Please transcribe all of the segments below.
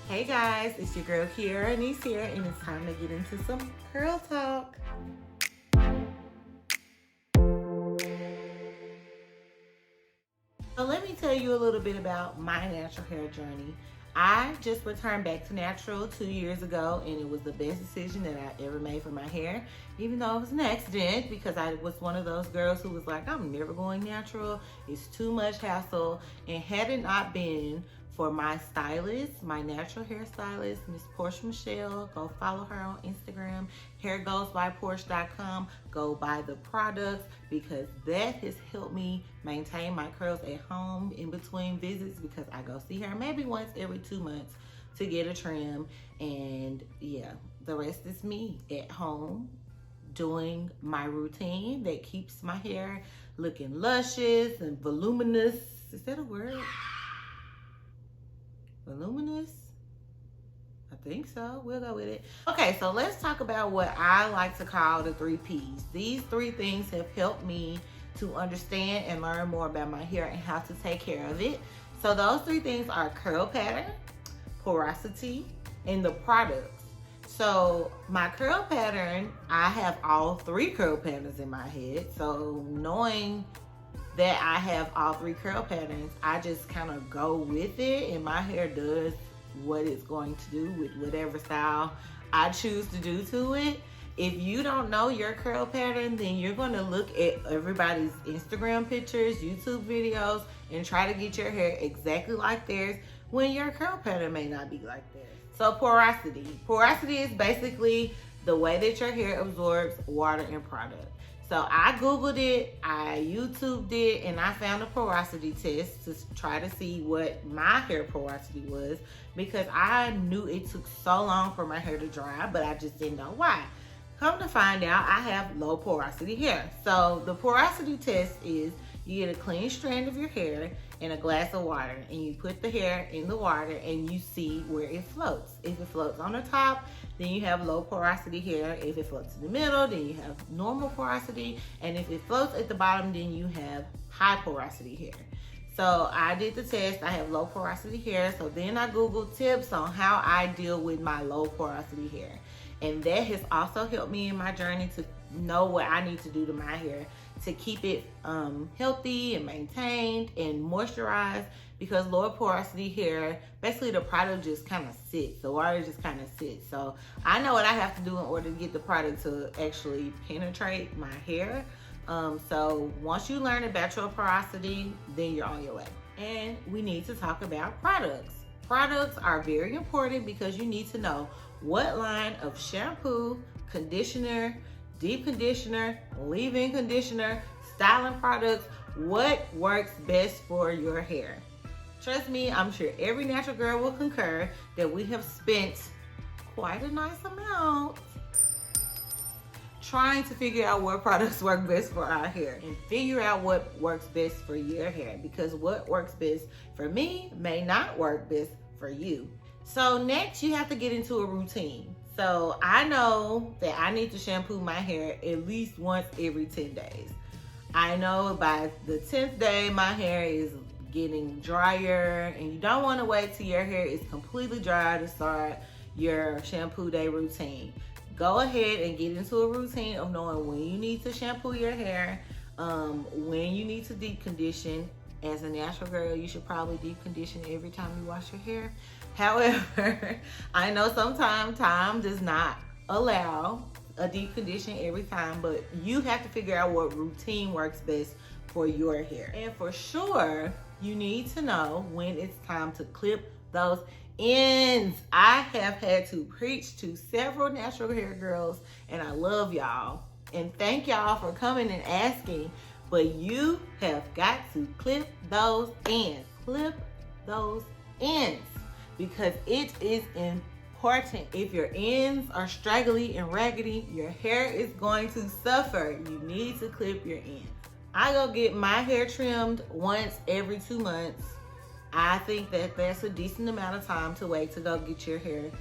Hey guys, it's your girl Kiara Annese here, and it's time to get into some curl talk. So let me tell you a little bit about my natural hair journey. I just returned back to natural 2 years ago, and it was the best decision that I ever made for my hair, even though it was an accident because I was one of those girls who was like, I'm never going natural. It's too much hassle. And had it not been for my stylist, my natural hair stylist, Miss Portia Michelle, go follow her on Instagram, hairgoesbyporsche.com. Go buy the products because that has helped me maintain my curls at home in between visits because I go see her maybe once every 2 months to get a trim. And yeah, the rest is me at home doing my routine that keeps my hair looking luscious and voluminous. Is that a word? Voluminous? I think so. We'll go with it. Okay, so let's talk about what I like to call the 3 P's. These 3 things have helped me to understand and learn more about my hair and how to take care of it. So those 3 things are curl pattern, porosity, and the products. So my curl pattern, I have all 3 curl patterns in my head. So knowing that I have all 3 curl patterns, I just kind of go with it, and my hair does what it's going to do with whatever style I choose to do to it. If you don't know your curl pattern, then you're going to look at everybody's Instagram pictures, YouTube videos, and try to get your hair exactly like theirs when your curl pattern may not be like theirs. So porosity. Porosity is basically the way that your hair absorbs water and product. So I Googled it, I YouTubed it, and I found a porosity test to try to see what my hair porosity was because I knew it took so long for my hair to dry, but I just didn't know why. Come to find out, I have low porosity hair. So the porosity test is you get a clean strand of your hair in a glass of water, and you put the hair in the water and you see where it floats. If it floats on the top, then you have low porosity hair. If it floats in the middle, then you have normal porosity. And if it floats at the bottom, then you have high porosity hair. So I did the test, I have low porosity hair. So then I Googled tips on how I deal with my low porosity hair. And that has also helped me in my journey to know what I need to do to my hair to keep it healthy and maintained and moisturized, because lower porosity hair, basically the product just kind of sits. The water just kind of sits. So I know what I have to do in order to get the product to actually penetrate my hair. So once you learn about your porosity, then you're on your way. And we need to talk about products. Products are very important because you need to know what line of shampoo, conditioner, deep conditioner, leave-in conditioner, styling products, what works best for your hair. Trust me, I'm sure every natural girl will concur that we have spent quite a nice amount trying to figure out what products work best for our hair and figure out what works best for your hair, because what works best for me may not work best for you. So next you have to get into a routine. So I know that I need to shampoo my hair at least once every 10 days. I know by the 10th day my hair is getting drier, and you don't want to wait till your hair is completely dry to start your shampoo day routine. Go ahead and get into a routine of knowing when you need to shampoo your hair, when you need to deep condition. As a natural girl, you should probably deep condition every time you wash your hair. However, I know sometimes time does not allow a deep condition every time, but you have to figure out what routine works best for your hair. And for sure, you need to know when it's time to clip those ends. I have had to preach to several natural hair girls, and I love y'all. And thank y'all for coming and asking, but you have got to clip those ends. Clip those ends because it is important. If your ends are straggly and raggedy, your hair is going to suffer. You need to clip your ends. I go get my hair trimmed once every 2 months. I think that that's a decent amount of time to wait to go get your hair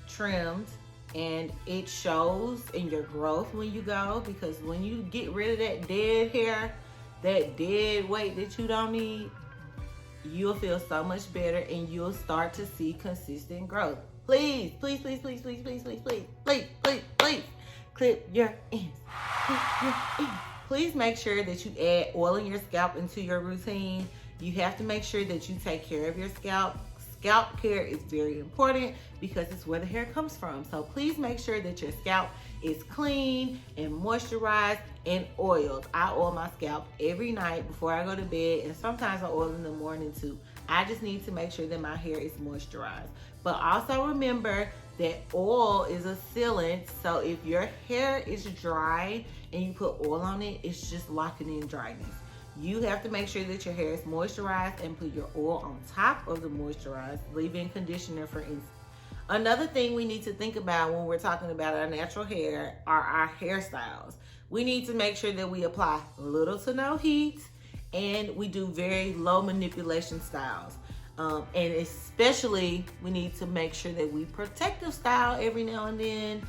trimmed. And it shows in your growth when you go, because when you get rid of that dead hair, that dead weight that you don't need, you'll feel so much better and you'll start to see consistent growth. Please, please, please, please, please, please, please, please, please, please, please, clip your ends. Clip your ends. Please make sure that you add oiling your scalp into your routine. You have to make sure that you take care of your scalp. Scalp care is very important because it's where the hair comes from. So please make sure that your scalp is clean and moisturized and oiled. I oil my scalp every night before I go to bed, and sometimes I oil in the morning too. I just need to make sure that my hair is moisturized. But also remember that oil is a sealant, so if your hair is dry and you put oil on it, it's just locking in dryness. You have to make sure that your hair is moisturized and put your oil on top of the moisturized leave-in conditioner for instance. Another thing we need to think about when we're talking about our natural hair are our hairstyles. We need to make sure that we apply little to no heat and we do very low manipulation styles. And especially we need to make sure that we protective style every now and then.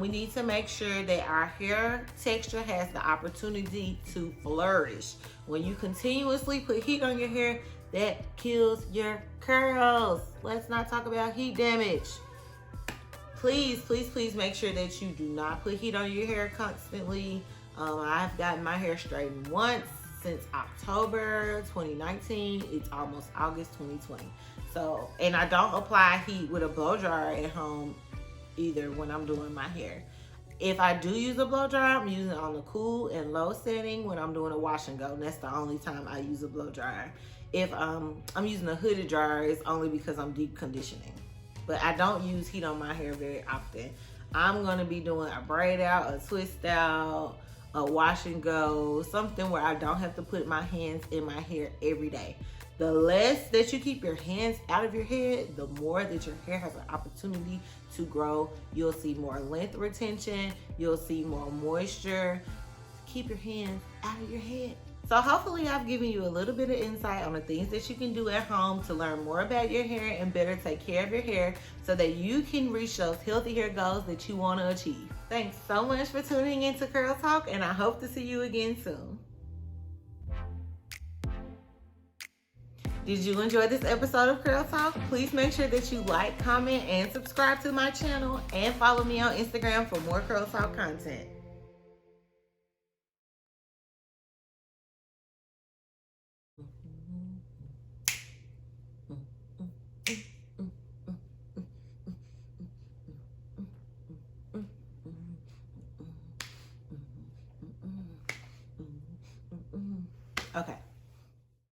We need to make sure that our hair texture has the opportunity to flourish. When you continuously put heat on your hair, that kills your curls. Let's not talk about heat damage. Please, please, please make sure that you do not put heat on your hair constantly. I've gotten my hair straightened once since October 2019. It's almost August 2020. So, and I don't apply heat with a blow dryer at home either when I'm doing my hair. If I do use a blow dryer, I'm using it on the cool and low setting when I'm doing a wash and go. And that's the only time I use a blow dryer. If I'm using a hooded dryer, it's only because I'm deep conditioning. But I don't use heat on my hair very often. I'm gonna be doing a braid out, a twist out, a wash and go, something where I don't have to put my hands in my hair every day. The less that you keep your hands out of your head, the more that your hair has an opportunity to grow. You'll see more length retention. You'll see more moisture. Keep your hands out of your head. So hopefully I've given you a little bit of insight on the things that you can do at home to learn more about your hair and better take care of your hair so that you can reach those healthy hair goals that you want to achieve. Thanks so much for tuning into Curl Talk, and I hope to see you again soon. Did you enjoy this episode of Curl Talk? Please make sure that you like, comment, and subscribe to my channel and follow me on Instagram for more Curl Talk content. Okay.